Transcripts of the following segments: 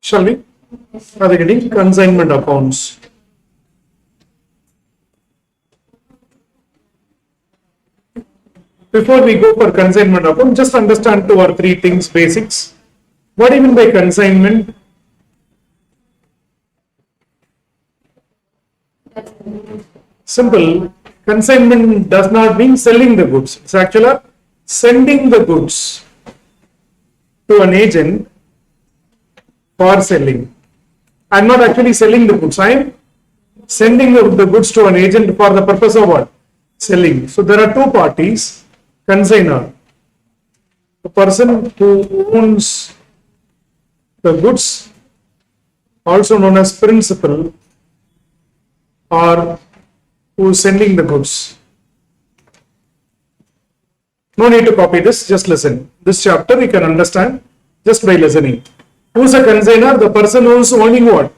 Shall we? Are they getting consignment accounts? Before we go for consignment account, just understand 2 or 3 things, basics. What do you mean by consignment? Simple. Consignment does not mean selling the goods. It's actually sending the goods to an agent for selling. I'm not actually selling the goods. I'm sending the goods to an agent for the purpose of what? Selling. So there are 2 parties. Consignor, the person who owns the goods, also known as principal, or who is sending the goods. No need to copy this, just listen. This chapter you can understand just by listening. Who is a consignor? The person who is owning what?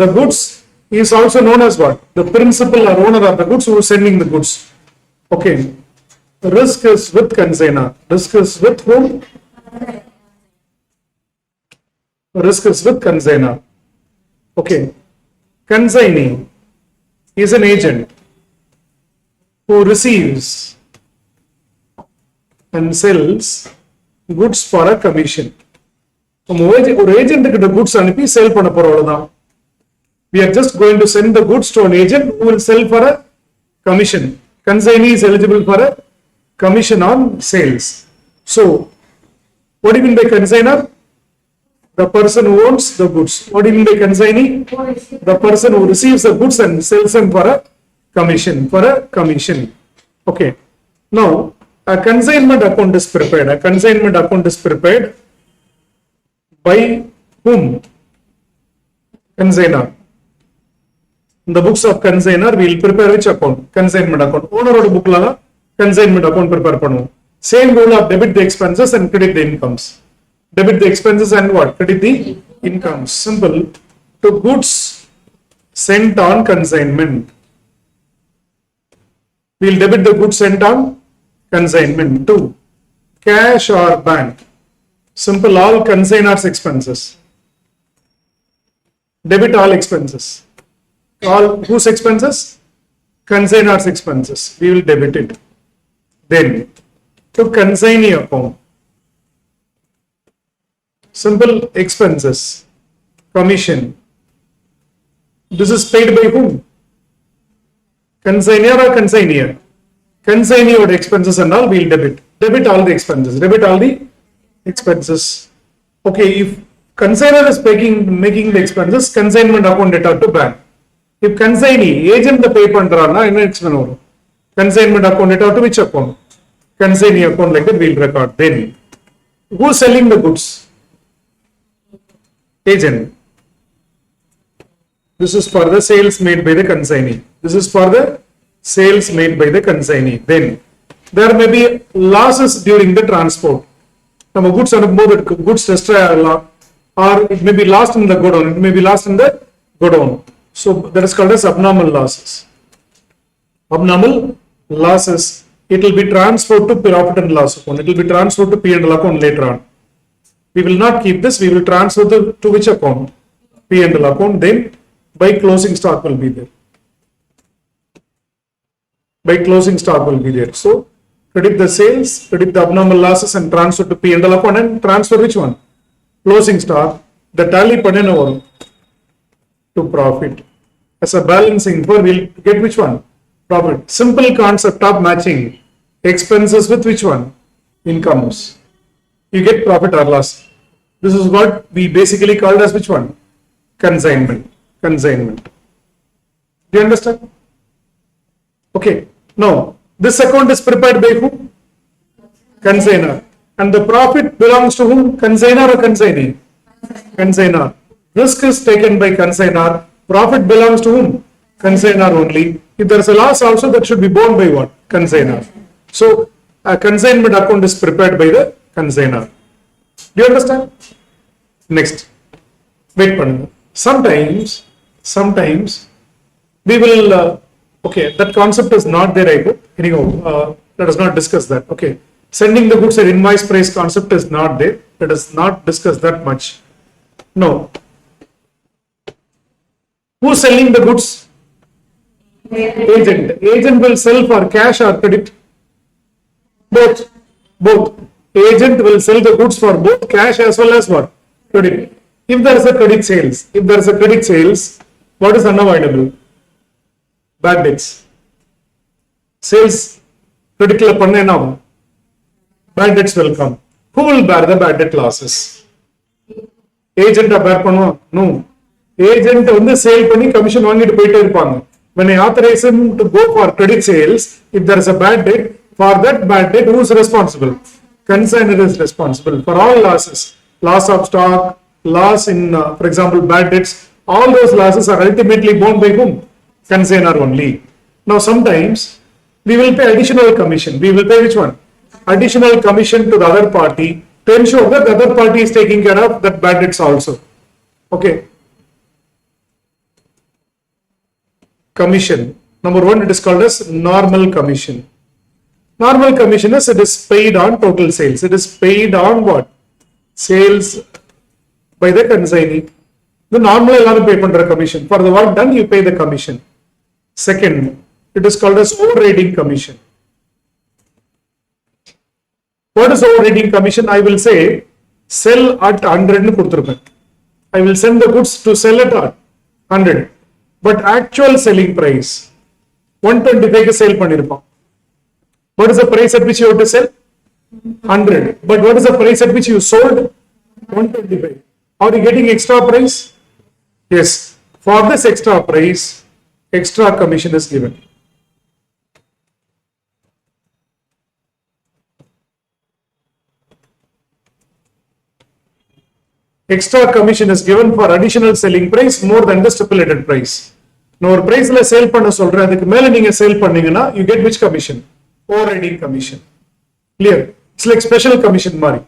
The goods. He is also known as what? The principal or owner of the goods who is sending the goods. Okay. Risk is with consignor. Risk is with whom? Risk is with consignor. Okay. Consignee is an agent who receives and sells goods for a commission. ஒரு agent கிட்ட goods அனுப்பி sell பண்ண போறோம். We are just going to send the goods to an agent who will sell for a commission. Consignee is eligible for a commission on sales. So, what do you mean by consignor? The person who owns the goods. What do you mean by consignee? The person who receives the goods and sells them for a commission. For a commission. Okay. Now, a consignment account is prepared. A consignment account is prepared by whom? Consignor. In the books of consignor, we will prepare which account? Consignment account. Owner of the book la consignment account prepare பண்ணுவோம். Same rule of debit the expenses and credit the incomes. Debit the expenses and what? Credit the incomes. Simple. To goods sent on consignment. We will debit the goods sent on consignment. To cash or bank. Simple. All consignor's expenses. Debit all expenses. All whose expenses? Consignor's expenses. We will debit it. Then to consignee account. Simple expenses. Commission. This is paid by whom? Consignor or consignee? Consignee or expenses and all we will debit. Debit all the expenses. Debit all the expenses. Okay, if consignor is making the expenses, consignment account data to bank. If consignee, agent the pay பண்றானா என்ன expense வரும்? Consignment account data to which account? Consignee account, like that we will record. Then, who is selling the goods? Agent. This is for the sales made by the consignee. This is for the sales made by the consignee. Then, there may be losses during the transport. நம்ம goods அனுப்பும்போது goods destroy ஆகலாம், or it may be lost in the godown. It may be lost in the godown. So that is called as abnormal losses. Abnormal losses. It will be transferred to profit and loss account. It will be transferred to P&L account later on. We will not keep this. We will transfer to which account? P&L account. Then by closing stock will be there. By closing stock will be there. So credit the sales, credit the abnormal losses and transfer to P&L account and transfer which one? Closing stock. The tally panena varum to profit. As a balancing for we'll get which one? Profit. Simple concept of matching expenses with which one? Incomes. You get profit or loss. This is what we basically called as which one? Consignment. Consignment. Do you understand? Okay. Now, this account is prepared by whom? Consignor. And the profit belongs to whom? Consignor or consignee? Consignor. Risk is taken by consignor. Profit belongs to whom? Consignor only. If there is a loss also, that should be borne by what? Consignor. So, a consignment account is prepared by the consignor. Do you understand? Next. Wait பண்ணுங்க. Sometimes we will, okay, that concept is not there, I hope. Anyhow, let us not discuss that. Okay. Sending the goods at invoice price concept is not there. Let us not discuss that much. No. Who's selling the goods? Agent. Agent will sell for cash or credit? Both. Both. Agent will sell the goods for both cash as well as what? Credit. If there is a credit sales, what is unavoidable? Bad debts. Sales credit la panna enna, bad debts will come. Who will bear the bad debt losses? Agent bear பண்ணுவா? No. Agent வந்து sale பண்ணி commission வாங்கிட்டு போயிட்டே இருப்பாங்க. When I authorize him to go for credit sales, if there is a bad debt, for that bad debt, who is responsible? Consignor is responsible for all losses. Loss of stock, loss in, for example, bad debts, all those losses are ultimately borne by whom? Consignor only. Now sometimes we will pay additional commission. We will pay which one? Additional commission to the other party to ensure that the other party is taking care of that bad debts also. Okay. Commission. Number one, it is called as normal commission. Normal commission is it is paid on total sales. It is paid on what? Sales by the consignee. The normal எல்லாரும் pay பண்ற commission. For the work done, you pay the commission. Second, it is called as overriding commission. What is overriding commission? I will say sell at 100 னு கொடுத்திருப்பேன். I will send the goods to sell at 100. But actual selling price 125 க்கு sell பண்ணிருப்பான். What is the price at which you have to sell? 100. But what is the price at which you sold? 125. Are you getting extra price? Yes. For this extra price, extra commission is given. Extra commission is given for additional selling price more than the stipulated price. Now, ஒரு priceல sale பண்ண சொல்றேன், அதுக்கு மேல நீங்க sale பண்ணீங்கன்னா you get which commission? Overriding commission. Clear? It's like special commission மாதிரி.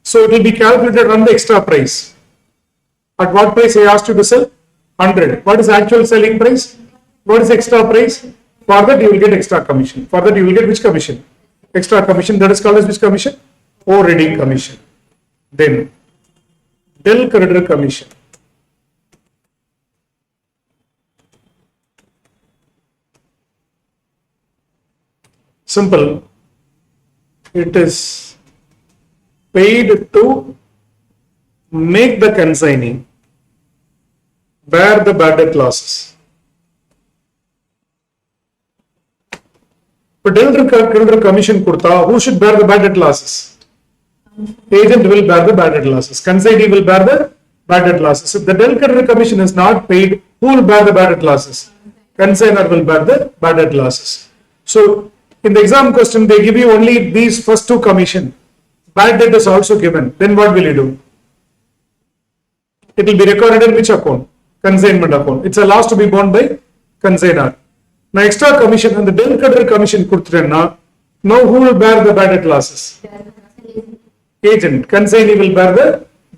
So it will be calculated on the extra price. At what price I asked you to sell? 100. What is actual selling price? What is extra price? For that you will get extra commission. For that you will get which commission? Extra commission. That is called as which commission? Overriding commission. Then bill creditor commission. Simple. It is paid to make the consignee bear the bad debt losses. But creditor commission kurta, who should bear the bad debt losses? Agent will bear the bad debt losses. Consignee will bear the bad debt losses. If the bill creditor commission is not paid, who will bear the bad debt losses? Consignor will bear the bad debt losses. So in the exam question, they give you only these first two commission. Bad debt is also given. Then what will you do? It will be recorded in which account? Consignment account. It's a loss to be borne by consignor. Now extra commission and the bill creditor commission kuduthrenna, now who will bear the bad debt losses? Agent. Consignee will bear the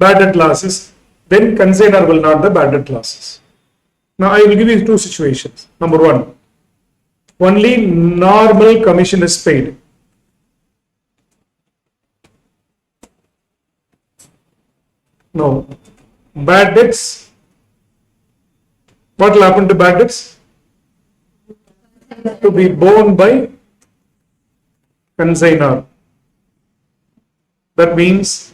bad debt losses. Then consignor will not the bad debt losses. Now I will give you two situations. Number one, only normal commission is paid. No. Bad debts. What will happen to bad debts? To be borne by consignor. That means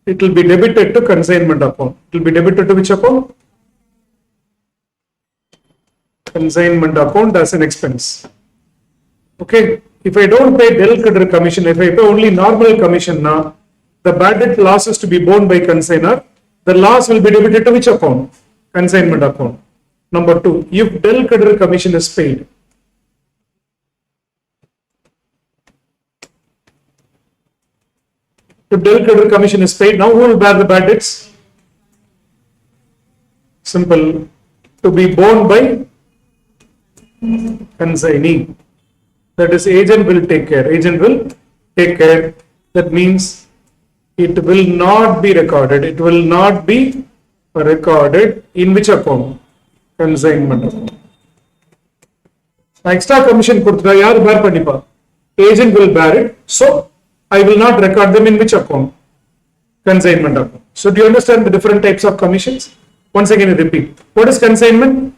it will be debited to consignment account. It will be debited to which account? Consignment account as an expense. Okay. If I don't pay bill creditor commission, if I pay only normal commission now, the bad debt loss is to be borne by consignor. The loss will be debited to which account? Consignment account. Number two, if bill creditor commission is paid, if bill creditor commission is paid, now who will bear the bad debts? Simple. To be borne by consignee. That is, agent will take care. Agent will take care. That means it will not be recorded. It will not be recorded in which account? Consignment account. Extra commission கொடுத்துட்டா யார் bear பண்ணிப்பா? Agent will bear it. So I will not record them in which account? Consignment account. So do you understand the different types of commissions? Once again, I repeat. What is consignment?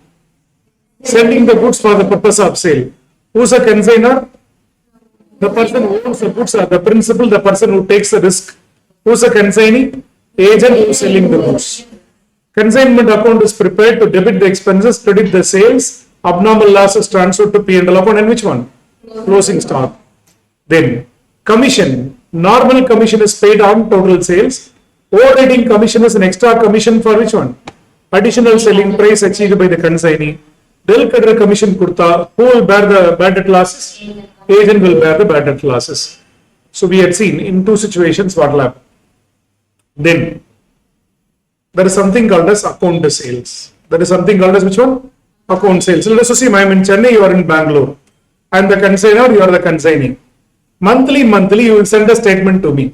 Sending the goods for the purpose of sale. Who's a consignor? The person who owns the goods, or the principal, the person who takes the risk. Who's a consignee? Agent who is selling the goods. Consignment account is prepared to debit the expenses, credit the sales, abnormal losses transferred to P&L account, and which one? Closing stock. Then commission. Normal commission is paid on total sales. Overriding commission is an extra commission for which one? Additional selling price achieved by the consignee. Del kadra commission kurta. Who will bear the bad debt losses? Agent will bear the bad debt losses. So we had seen in two situations what will happen. Then there is something called as account sales. There is something called as which one? Account sales. Let us assume I am in Chennai, you are in Bangalore. I am the consignor, you are the consignee. Monthly, you will send a statement to me.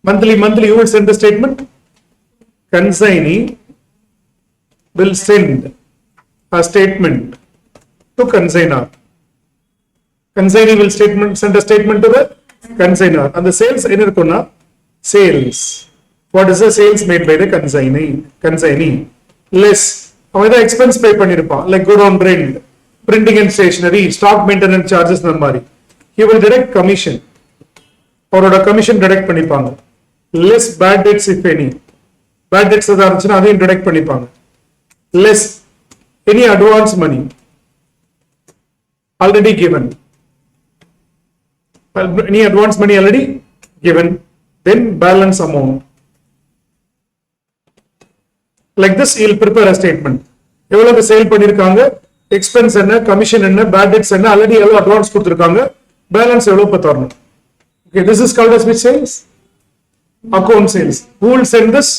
Monthly, you will send a statement. Consignee will send a statement to consignor. Consignee will send a statement to the consignor. And the sales in sales. What is the sales made by the consignee? Less. How the expense pay panniruppan, like go down rent, printing and stationery, stock maintenance charges namari. He will direct commission. Or a commission direct pannipanga. Less bad debts if any. Bad debts are direct pannipanga. Less any advance money already given. Any advance money already given. Then balance amount. Like this, you will prepare a statement. எவ்வளவு sale பண்ணிருக்காங்க, expense என்ன, commission என்ன, bad debts என்ன, already எவ்வளவு advance கொடுத்திருக்காங்க, balance எவ்வளவு தரணும். Okay, this is called as which sales? Account sales. Who will send this?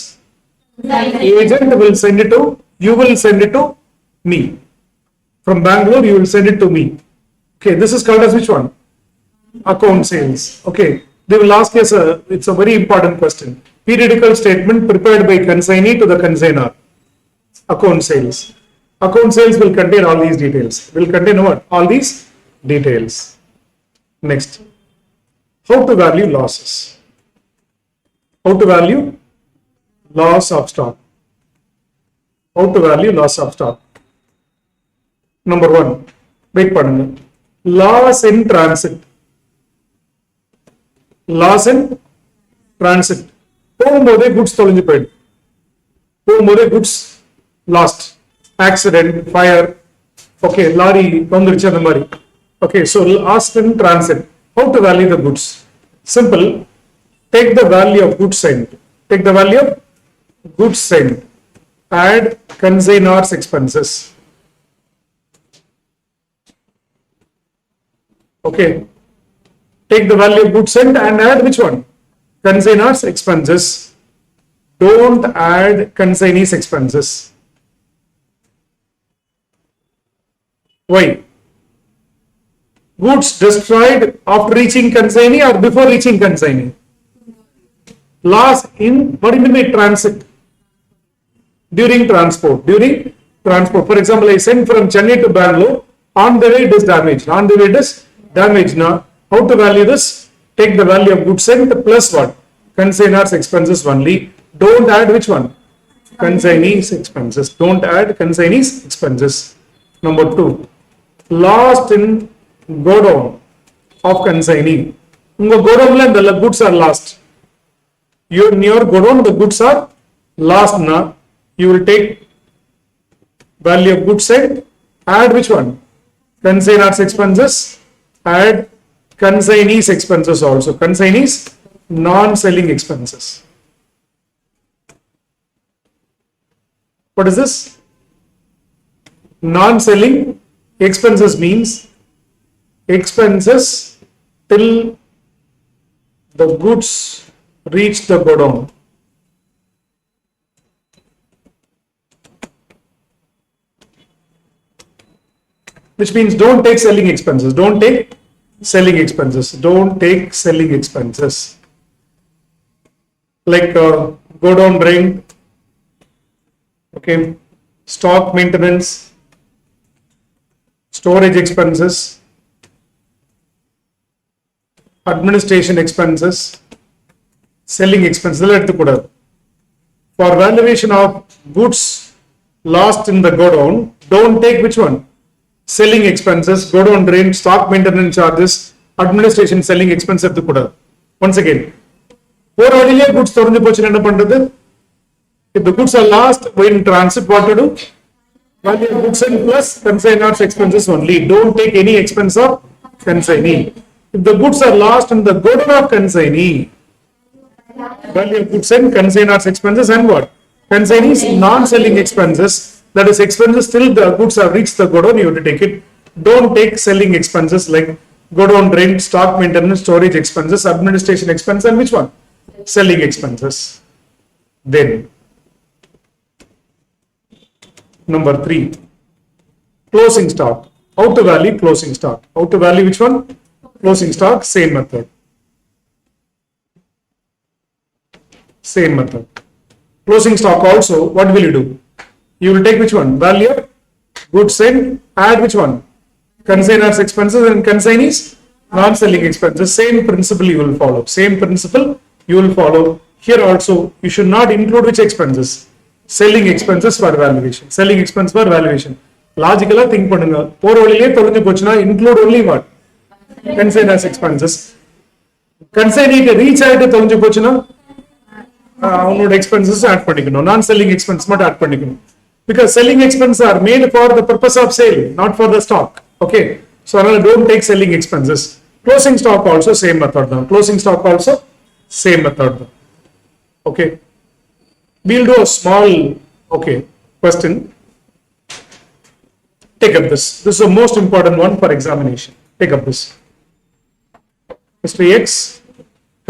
Agent will send it to, you will send it to me. From Bangalore, you will send it to me. Okay, this is called as which one? Account sales. Okay, they will ask us it's a very important question. Periodical statement prepared by consignee to the consignor. Account sales. Account sales will contain all these details. Will contain what? All these details. Next. How to value losses. How to value loss of stock. How to value loss of stock. Number one. Wait pannunga. Loss in transit. Loss in transit. போகும்போதே goods தொலைஞ்சு போயிடும். போகும்போதே goods lost. Accident, fire, okay, lorry வந்துருச்சு அந்த மாதிரி. Okay, so lost in transit. How to value the goods? Simple. Take the value of goods sent. Take the value of goods sent. Add consignor's expenses. Okay, take the value of goods sent and add which one? Consignor's expenses. Don't add consignee's expenses. Why? Goods destroyed after reaching consignee or before reaching consignee? Loss in, what do you mean by transit? During transport. During transport. For example, I sent from Chennai to Bangalore. On the way it is damaged. On the way it is damaged. Now, how to value this? Take the value of goods sent plus what? Consignor's expenses only. Don't add which one? Consignee's expenses. Don't add consignee's expenses. Number two. Lost in godown of consignee. Unga godown la the goods are lost. In your godown the goods are lost na. You will take value of goods sent. Add which one? Consignor's expenses. Add consignee's expenses also. Consignee's non-selling expenses. What is this? Non-selling expenses means expenses till the goods reach the godown. Which means don't take selling expenses. Don't take selling expenses. Don't take selling expenses. Like go down rent, okay, stock maintenance, storage expenses, administration expenses, selling expenses. For valuation of goods lost in the godown, don't take which one? Selling expenses, godown drain, stock maintenance charges, administration selling expense எடுத்துக்கூடாது. Once again, போற வழியிலே goods தொடர்ந்து போச்சுன்னா என்ன பண்றது? If the goods are lost when transit, what to do? Value of goods and plus consignors expenses only. Don't take any expense of consignee. If the goods are lost in the godown of consignee, value of goods and consignors expenses and what? Consignees non-selling expenses, that is expenses till the goods have reached the godown, you have to take it. Don't take selling expenses like godown rent, stock maintenance, storage expenses, administration expense, and which one? Selling expenses. Then, number 3, closing stock. Out to value closing stock. Out to value which one? Closing stock, same method. Same method. Closing stock also, what will you do? You will take which one? Value of goods and add which one? Consignors expenses and consignees non-selling expenses. Same principle you will follow. Same principle you will follow. Here also, you should not include which expenses? Selling expenses for valuation. Selling expense for valuation. Logically think பண்ணுங்க. போற வழியிலே தொலைஞ்சு போச்சுனா include only what? Consignors expenses. Consignee reach ஆயிட்டு தொலைஞ்சு போச்சுனா உன்னோட expenses add பண்ணிக்கணும். Non-selling expense மட்டும் add பண்ணிக்கணும். Because selling expenses are made for the purpose of sale, not for the stock. Okay. So don't take selling expenses. Closing stock also same method. Closing stock also same method. Okay. We'll do a small question. Take up this. This is the most important one for examination. Take up this. Mr. X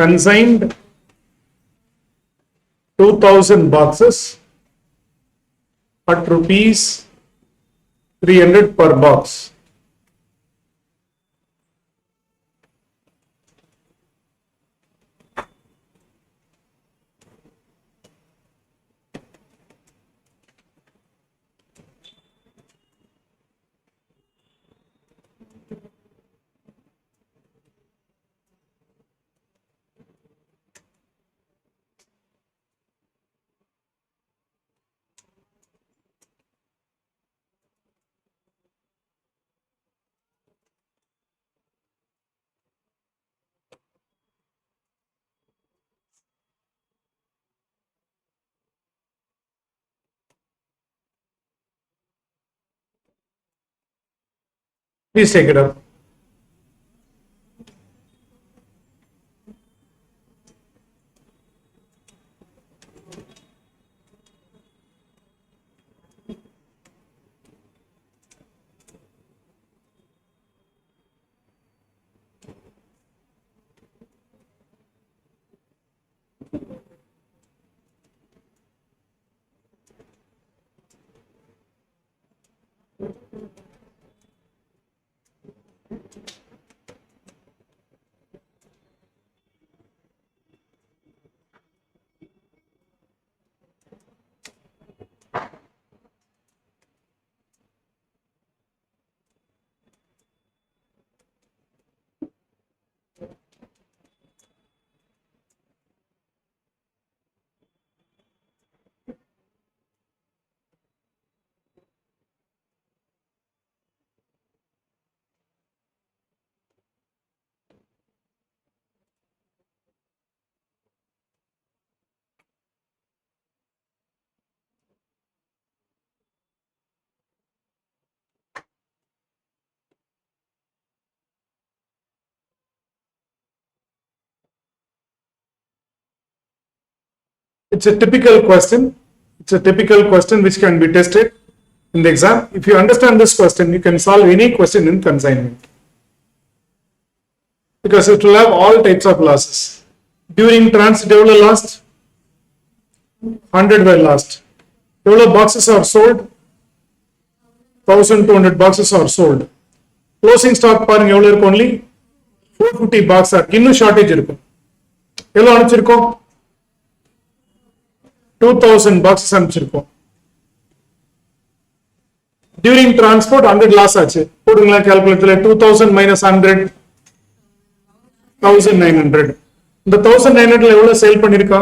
consigned 2000 boxes at rupees 300 per box. Please take it up. It's a typical question. It's a typical question which can be tested in the exam. If you understand this question, you can solve any question in consignment. Because it will have all types of losses. During transit, eவ்வளவு lost? 100 were lost. எவ்வளவு boxes are sold? 1200 boxes are sold. Closing stock பாருங்க எவ்வளவு இருக்கு? only 450 boxes are. இன்னும் shortage இருக்கும். எவ்வளவு அனுப்பிச்சிருக்கோம்? 2000 boxes அனுப்பிச்சிருக்கோம். During transport 100 loss ஆச்சு. போடுங்களா calculator 2000 minus 100 1900. இந்த 1900 எவ்வளவு சேல் பண்ணிருக்கா?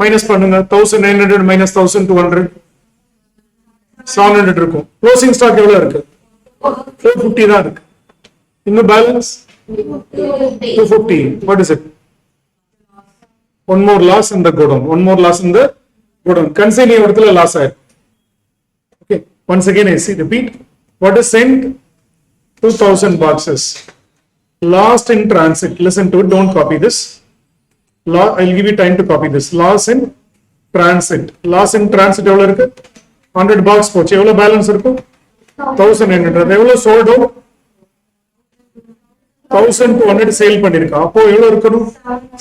மைனஸ் பண்ணுங்க. 1900 minus 1200 700 இருக்கும். க்ளோசிங் ஸ்டாக் எவ்வளவு இருக்கு? 450 தான் இருக்கு. இன்னும் balance 250. What is it? One more loss in the godown. One more loss in the godown. Consignee இடத்துல loss ஆயிருக்கு. Okay. Once again I see repeat. What is sent? 2000 boxes. Lost in transit. Listen to it. Don't copy this. I'll give you time to copy this. Loss in transit. Loss in transit எவ்வளவு இருக்கு? 100 box போச்சு. எவ்வளவு balance இருக்கும்? 1900. எவ்வளவு sold out? 1200 sale பண்ணிருக்கான். அப்போ எவ்வளவு இருக்கணும்?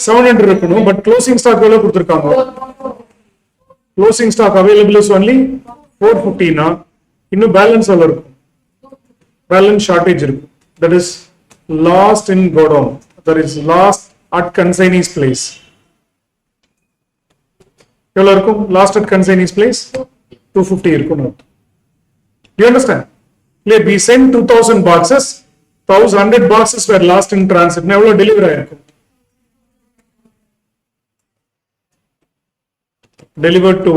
700 இருக்கணும். பட் க்ளோசிங் ஸ்டாக் எவ்வளவு கொடுத்திருக்காங்க? Closing stock available is only 450 னா இன்னும் பேலன்ஸ் எவ்வளவு இருக்கும்? பேலன்ஸ் ஷார்டேஜ் இருக்கு. That is lost in godown. That is lost at consignee's place. எவ்வளவு இருக்கும்? Lost at consignee's place 250 இருக்கும். Do you understand? We sent 2000 boxes. 1100 boxes were lost in transit. எவ்வளவு delivery ஆயிருக்கும்? Delivered to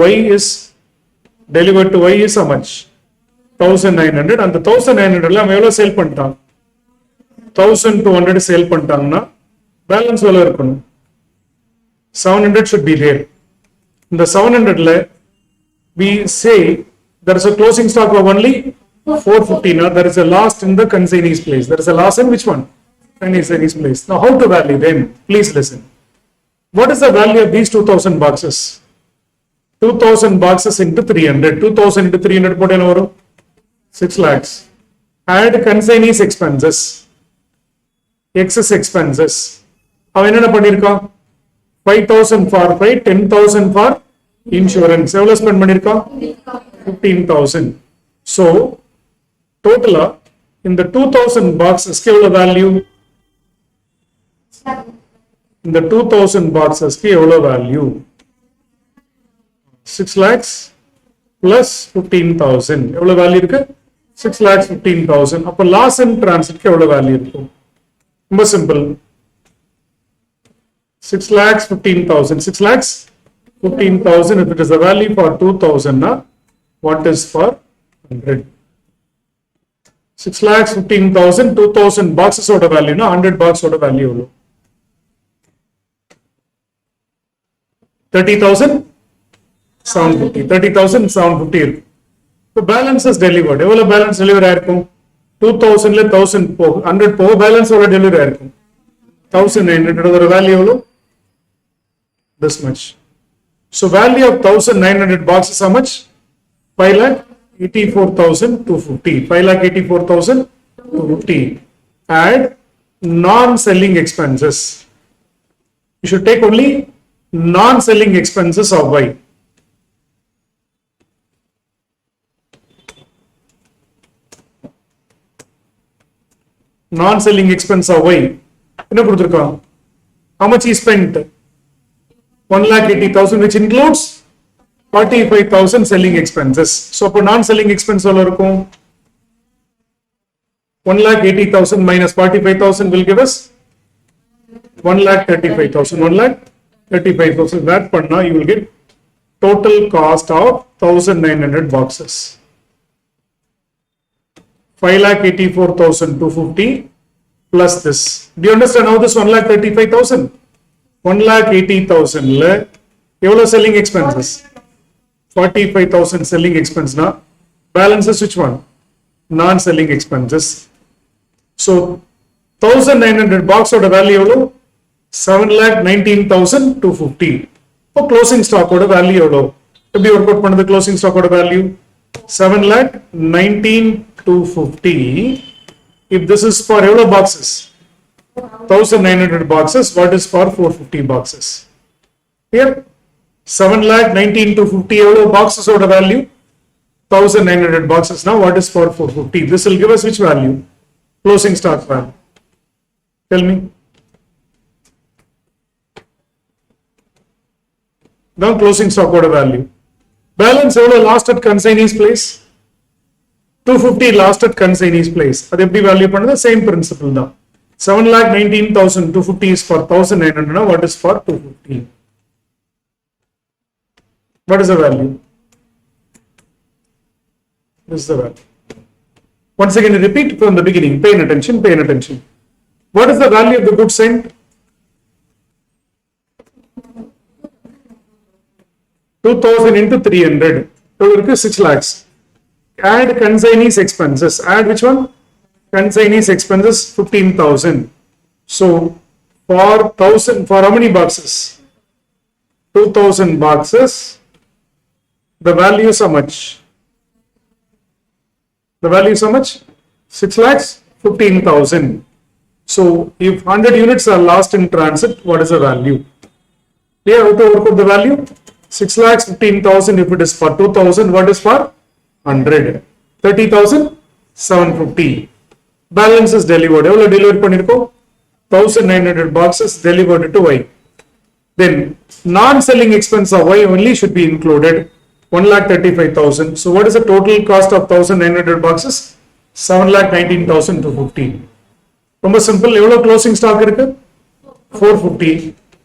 Y is how much? 1900. அந்த 1900 அவன் எவ்வளவு sale பண்ணிட்டான்? 1200 sale பண்ணிட்டாங்கன்னா பேலன்ஸ் எவ்வளவு இருக்கணும்? 700 should be there. இந்த 700ல we say there is a closing stock of only 450. Now there is a loss in the consignee's place. There is a loss in which one? Consignee's place. Now how to value them? Please listen. What is the value of these 2000 boxes? 2000 boxes into 300. 2000 into 300 put in over 6 lakhs. Add consignee's expenses. Excess expenses. அவன் என்ன பண்ணிருக்கான்? 5000 for freight, 10,000 for insurance. எவ்வளவு spend பண்ணிருக்கான்? 15,000. So total in the 2000 boxes எவ்வளவு value? இந்த 2000 boxes எவ்வளவு value? 6 lakhs plus 15,000. எவ்வளவு value இருக்கு? 6 lakhs 15,000. அப்ப loss in transit எவ்வளவு வேல்யூ இருக்கும்? ரொம்ப simple. 6 lakhs 15,000. 6 lakhs 15,000. If it is a value for 2000, what is for 100? 6 lakhs 15,000. 2000 boxes oda value na 100 box oda value எவ்வளவு? 30,750. 30,750 இருக்கு. So balance is delivered. எவ்வளவு balance delivery ஆயிருக்கும்? 2000ல 1000 போகும், 100 போகும், பேலன்ஸ் எவ்வளவு டெலிவரி ஆயிருக்கும்? 1900. ஒரு வேல்யூ எவ்வளவு? This much. So value of 1900 boxes how much? 5,84,250. 5,84,250. Add non-selling expenses. You should take only non-selling expenses of Y. Non-selling expense of Y. என்ன கொடுத்திருக்கான்? How much he spent? 1,80,000, which includes 45,000 selling expenses. So for non-selling expense எவ்வளவு இருக்கும்? 1,80,000 minus 45,000 will give us 1,35,000. 1,35,000. That panna you will get total cost of 1,900 boxes. 5,84,250 plus this. Do you understand how this 1,35,000? 1,80,000 ல எவ்வளவு selling expenses? 45,000 selling expense na balances which one? Non-selling expenses. So 1,900 box oda value எவ்வளவு? 7,19,250. இப்போ closing stock oda value எவ்வளவு? எப்படி work out பண்ணது closing stock oda value? 7,19,250. If this is for எவ்வளவு boxes? 1,900 boxes. What is for 450 boxes? Here 7,19,250 எவ்வளவு boxes oda value? 1,900 boxes. Now what is for 450? This will give us which value? Closing stock value. Tell me. Now closing stock oda value. Balance எவ்வளவு last at consignee's place? 250 last at consignee's place. அது எப்படி value பண்ணது? Same principle தான். 7,19,250 is for 1,900. Now what is for 250? What is the value? This is the value. Once again, repeat from the beginning. Pay attention, pay attention. What is the value of the goods sent? 2000 into 300. So 6 lakhs. Add consignees expenses. Add which one? Consignees expenses 15,000. So for 1000, for how many boxes? 2000 boxes. The value is how much? The value is how much? 6 lakhs 15,000. So if 100 units are lost in transit, what is the value? Here, how to work out the value? 6 lakhs 15,000 if it is for 2,000, what is for 100? 30,000 750. Balance is delivered. Ever delivered pannirukkom? 1,900 boxes delivered to Y. Then non-selling expense of Y only should be included. 1,35,000. So what is the total cost of 1,900 boxes? 7,19,250. ரொம்ப simple. எவ்வளவு closing stock இருக்கு? 450.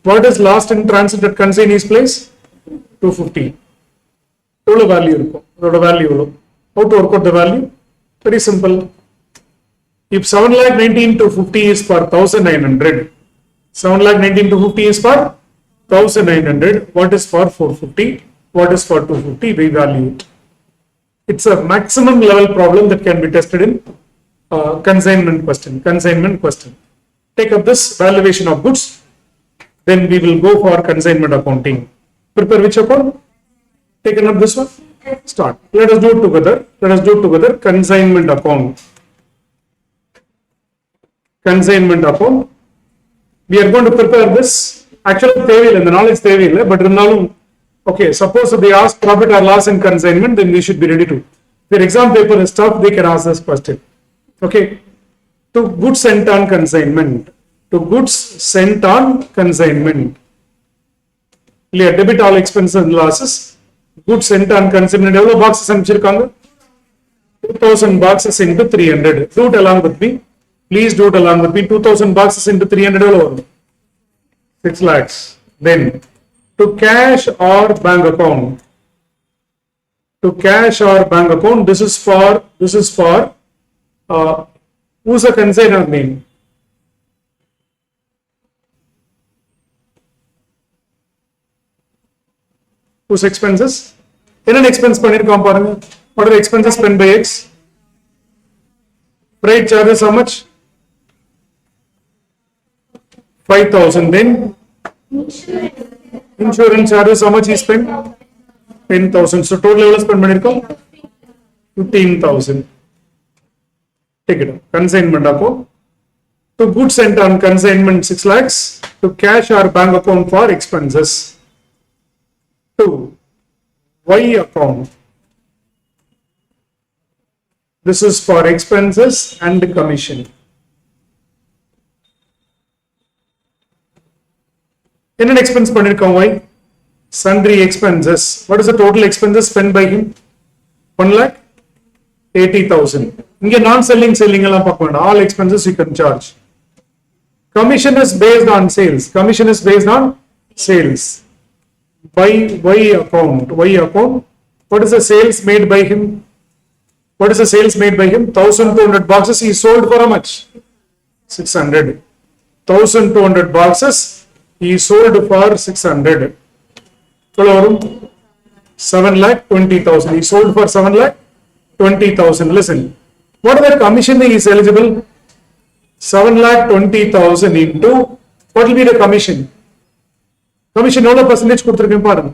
What is lost in transit at consignee's place? 250. எவ்வளவு value இருக்கும்? அதோட value எவ்வளவு? How to work out the value? Very simple. If 7,19,250 is for 1,900, 7,19,250 is for 1,900. What is for 450? What is for 250? We value it. It's a maximum level problem that can be tested in consignment question. Consignment question. Take up this valuation of goods. Then we will go for consignment accounting. Prepare which account? Taken up this one. Start. Let us do it together. Let us do it together. Consignment account. Consignment account. We are going to prepare this. Actually, the knowledge but okay, suppose if they ask profit or loss in consignment, then we should be ready to. If their exam paper is tough, they can ask this question. Okay. To goods sent on consignment. To goods sent on consignment. Debit all expenses and losses. Goods sent on consignment. How many boxes அனுப்பிச்சிருக்காங்க? 2,000 boxes into 300. Do it along with me. Please do it along with me. 2,000 boxes into 300 எவ்வளவு வரும்? 6 lakhs. Then to cash or bank account. To cash or bank account. This is for who's a consignor name? Whose expenses? What are the expenses spent by X? Freight charges how much? 5,000. Then insurance charges how much he spent? 10,000. So total level spent 15,000. Take it up. Consignment account. To goods sent on consignment 6 lakhs. To cash or bank account for expenses. To Y account. This is for expenses and commission. In an expense பண்ணிருக்கோம் Y. Sundry expenses. What is the total expenses spent by him? 1,80,000. இங்க non-selling selling எல்லாம் பார்க்க வேண்டாம். All expenses you can charge. Commission is based on sales. Commission is based on sales. By Y account. Y account. What is the sales made by him? What is the sales made by him? 1,200 boxes he sold for how much? 600. 1,200 boxes he sold for 600. 7,20,000. He sold for 7,20,000. Listen. What are the commission he is eligible? 7,20,000 into what will be the commission? Commission எவ்வளவு percentage கொடுத்திருக்கேன் பாருங்க.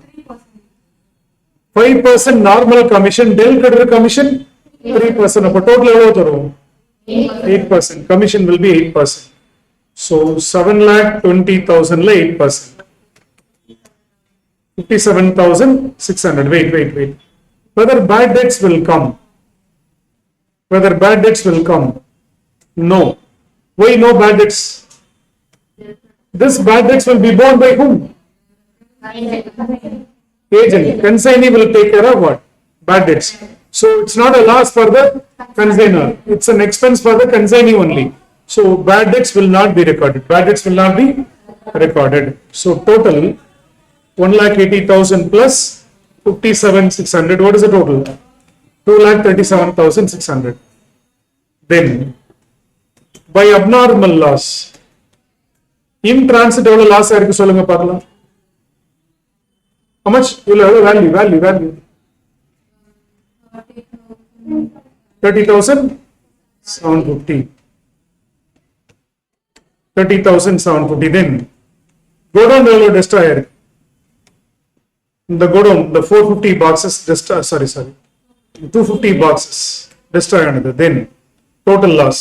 5% normal commission. Del credit commission 3%. அப்ப total எவ்வளவு தரும்? 8%. Commission will be 8%. So 7,20,000 ல 8%. 57,600. Wait. Whether bad debts will come? Whether bad debts will come? No. Why no bad debts? This bad debts will be borne by whom? Agent. Consignee will take care of what? Bad debts. So it's not a loss for the consignor. It's an expense for the consignee only. So bad debts will not be recorded. Bad debts will not be recorded. So total 1,80,000 plus 57,600. What is the total? 2,37,600. Then by abnormal loss, in transit எவ்வளவு loss ஆயிருக்கு சொல்லுங்க பார்க்கலாம். How much? Value. 30,750. 30,750. Then go down எவ்வளவு destroy ஆயிருக்கு. The go down, the 450 boxes destroy, sorry, 250 boxes destroy another. Then total loss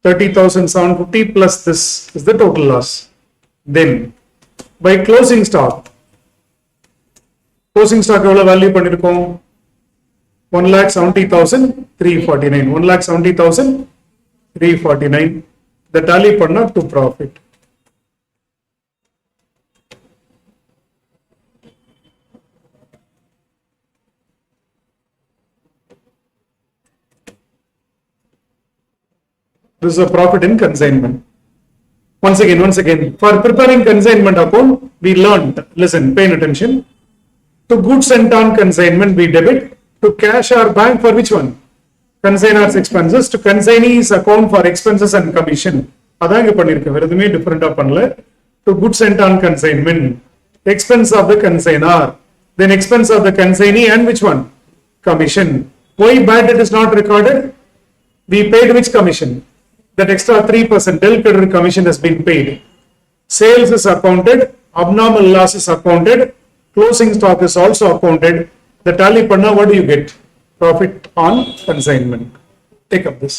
30,750 plus this is the total loss. Then by closing stock எவ்வளவு value பண்ணிருக்கோம்? 1,70,349. 1,70,349. The tally பண்ணா to profit. This is a profit in consignment. Once again, for preparing consignment account, we learned, listen, pay attention. To goods sent on consignment, we debit. To cash or bank for which one? Consignor's expenses. To consignee's account for expenses and commission. அதான் இங்க பண்ணிருக்கேன், வேற எதுவுமே டிஃபரெண்டா பண்ணல. To goods sent on consignment, expense of the consignor, then expense of the consignee and which one? Commission. Why bad debt is not recorded? We paid which commission? That extra 3% del credit commission has been paid. Sales is accounted, abnormal loss is accounted, closing stock is also accounted. The tally panna, what do you get? Profit on consignment. Take up this.